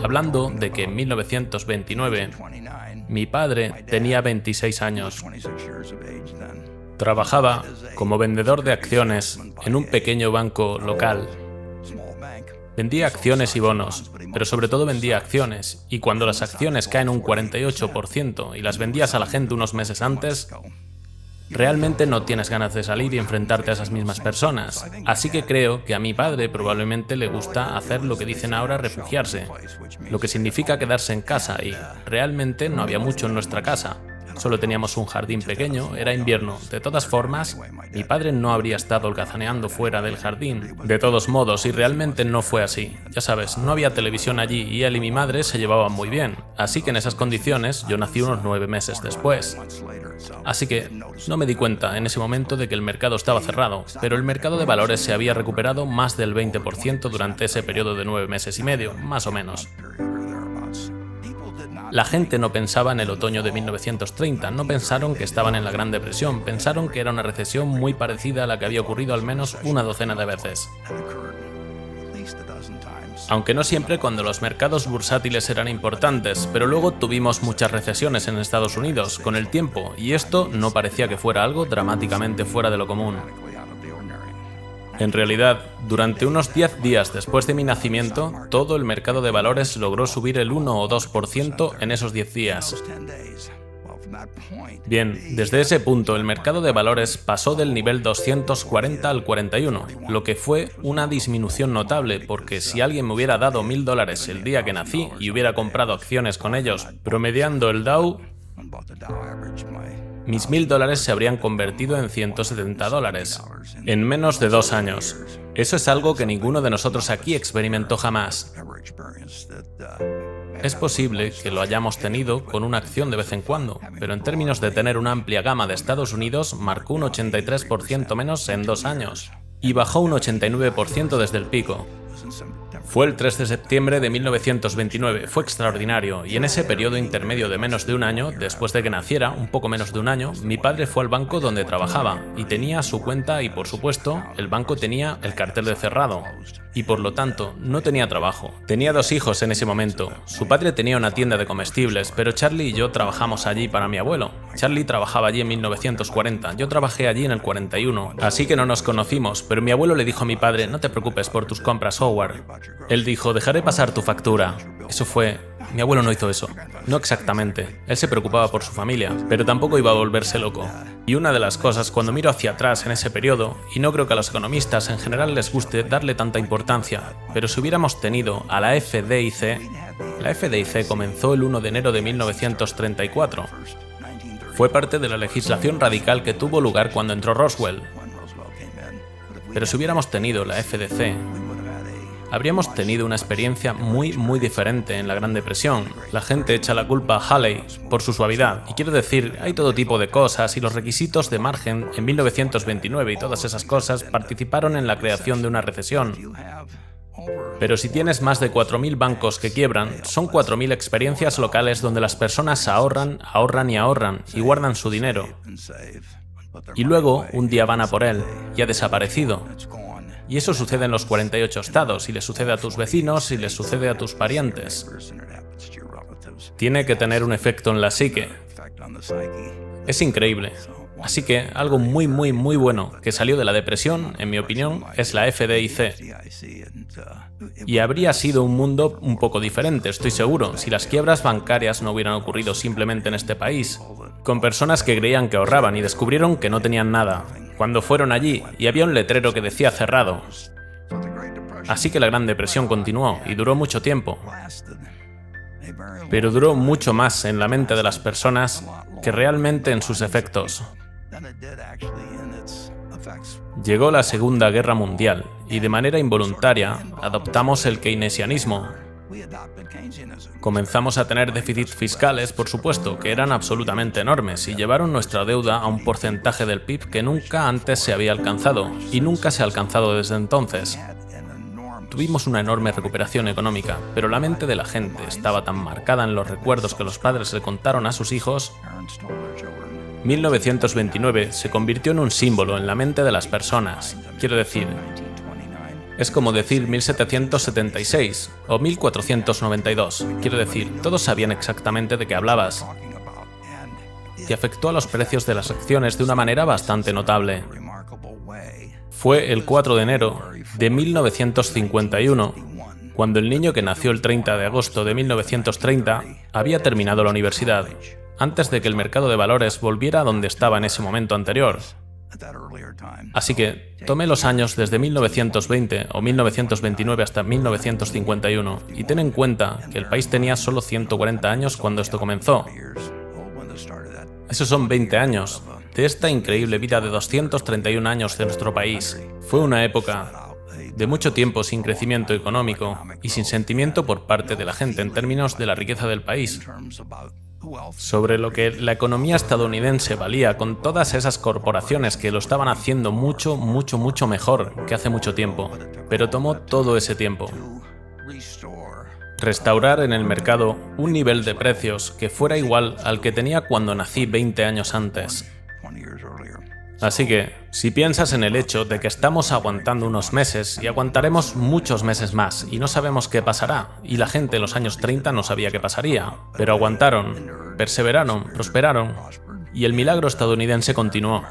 hablando de que en 1929 mi padre tenía 26 años. Trabajaba como vendedor de acciones en un pequeño banco local. Vendía acciones y bonos, pero sobre todo vendía acciones, y cuando las acciones caen un 48% y las vendías a la gente unos meses antes, realmente no tienes ganas de salir y enfrentarte a esas mismas personas. Así que creo que a mi padre probablemente le gusta hacer lo que dicen ahora refugiarse, lo que significa quedarse en casa, y realmente no había mucho en nuestra casa. Solo teníamos un jardín pequeño, era invierno. De todas formas, mi padre no habría estado holgazaneando fuera del jardín. De todos modos, y realmente no fue así. Ya sabes, no había televisión allí y él y mi madre se llevaban muy bien. Así que en esas condiciones yo nací unos 9 meses después. Así que no me di cuenta en ese momento de que el mercado estaba cerrado, pero el mercado de valores se había recuperado más del 20% durante ese periodo de 9 meses y medio, más o menos. La gente no pensaba en el otoño de 1930, no pensaron que estaban en la Gran Depresión, pensaron que era una recesión muy parecida a la que había ocurrido al menos una docena de veces. Aunque no siempre cuando los mercados bursátiles eran importantes, pero luego tuvimos muchas recesiones en Estados Unidos con el tiempo, y esto no parecía que fuera algo dramáticamente fuera de lo común. En realidad, durante unos 10 días después de mi nacimiento, todo el mercado de valores logró subir el 1 o 2% en esos 10 días. Bien, desde ese punto el mercado de valores pasó del nivel 240 al 41, lo que fue una disminución notable, porque si alguien me hubiera dado $1000 el día que nací y hubiera comprado acciones con ellos, promediando el Dow, mis $1000 se habrían convertido en $170 en menos de 2 años. Eso es algo que ninguno de nosotros aquí experimentó jamás. Es posible que lo hayamos tenido con una acción de vez en cuando, pero en términos de tener una amplia gama de Estados Unidos, marcó un 83% menos en 2 años y bajó un 89% desde el pico. Fue el 3 de septiembre de 1929, fue extraordinario, y en ese periodo intermedio de menos de un año, después de que naciera, un poco menos de un año, mi padre fue al banco donde trabajaba, y tenía su cuenta y, por supuesto, el banco tenía el cartel de cerrado, y por lo tanto, no tenía trabajo. Tenía 2 hijos en ese momento. Su padre tenía una tienda de comestibles, pero Charlie y yo trabajamos allí para mi abuelo. Charlie trabajaba allí en 1940, yo trabajé allí en el 41, así que no nos conocimos, pero mi abuelo le dijo a mi padre: no te preocupes por tus compras, Howard. Él dijo: dejaré pasar tu factura. Eso fue... Mi abuelo no hizo eso. No exactamente. Él se preocupaba por su familia, pero tampoco iba a volverse loco. Y una de las cosas, cuando miro hacia atrás en ese periodo, y no creo que a los economistas en general les guste darle tanta importancia, pero si hubiéramos tenido a la FDIC, la FDIC comenzó el 1 de enero de 1934. Fue parte de la legislación radical que tuvo lugar cuando entró Roswell. Pero si hubiéramos tenido la FDC, habríamos tenido una experiencia muy diferente en la Gran Depresión. La gente echa la culpa a Haley por su suavidad, y quiero decir, hay todo tipo de cosas, y los requisitos de margen en 1929 y todas esas cosas participaron en la creación de una recesión. Pero si tienes más de 4000 bancos que quiebran, son 4000 experiencias locales donde las personas ahorran y guardan su dinero. Y luego, un día van a por él, y ha desaparecido. Y eso sucede en los 48 estados, y le sucede a tus vecinos, y les sucede a tus parientes. Tiene que tener un efecto en la psique. Es increíble. Así que algo muy bueno que salió de la depresión, en mi opinión, es la FDIC. Y habría sido un mundo un poco diferente, estoy seguro, si las quiebras bancarias no hubieran ocurrido simplemente en este país, con personas que creían que ahorraban y descubrieron que no tenían nada, cuando fueron allí y había un letrero que decía cerrado. Así que la Gran Depresión continuó y duró mucho tiempo. Pero duró mucho más en la mente de las personas que realmente en sus efectos. Llegó la Segunda Guerra Mundial y de manera involuntaria adoptamos el keynesianismo. Comenzamos a tener déficits fiscales, por supuesto, que eran absolutamente enormes y llevaron nuestra deuda a un porcentaje del PIB que nunca antes se había alcanzado y nunca se ha alcanzado desde entonces. Tuvimos una enorme recuperación económica, pero la mente de la gente estaba tan marcada en los recuerdos que los padres le contaron a sus hijos. 1929 se convirtió en un símbolo en la mente de las personas. Quiero decir, Es como decir 1776 o 1492. Quiero decir, todos sabían exactamente de qué hablabas. Y afectó a los precios de las acciones de una manera bastante notable. Fue el 4 de enero de 1951, cuando el niño que nació el 30 de agosto de 1930 había terminado la universidad, antes de que el mercado de valores volviera a donde estaba en ese momento anterior. Así que tomé los años desde 1920 o 1929 hasta 1951 y ten en cuenta que el país tenía solo 140 años cuando esto comenzó. Esos son 20 años de esta increíble vida de 231 años de nuestro país. Fue una época de mucho tiempo sin crecimiento económico y sin sentimiento por parte de la gente en términos de la riqueza del país, sobre lo que la economía estadounidense valía con todas esas corporaciones que lo estaban haciendo mucho mejor que hace mucho tiempo. Pero tomó todo ese tiempo restaurar en el mercado un nivel de precios que fuera igual al que tenía cuando nací 20 años antes. Así que, si piensas en el hecho de que estamos aguantando unos meses y aguantaremos muchos meses más y no sabemos qué pasará, y la gente en los años 30 no sabía qué pasaría, pero aguantaron, perseveraron, prosperaron, y el milagro estadounidense continuó.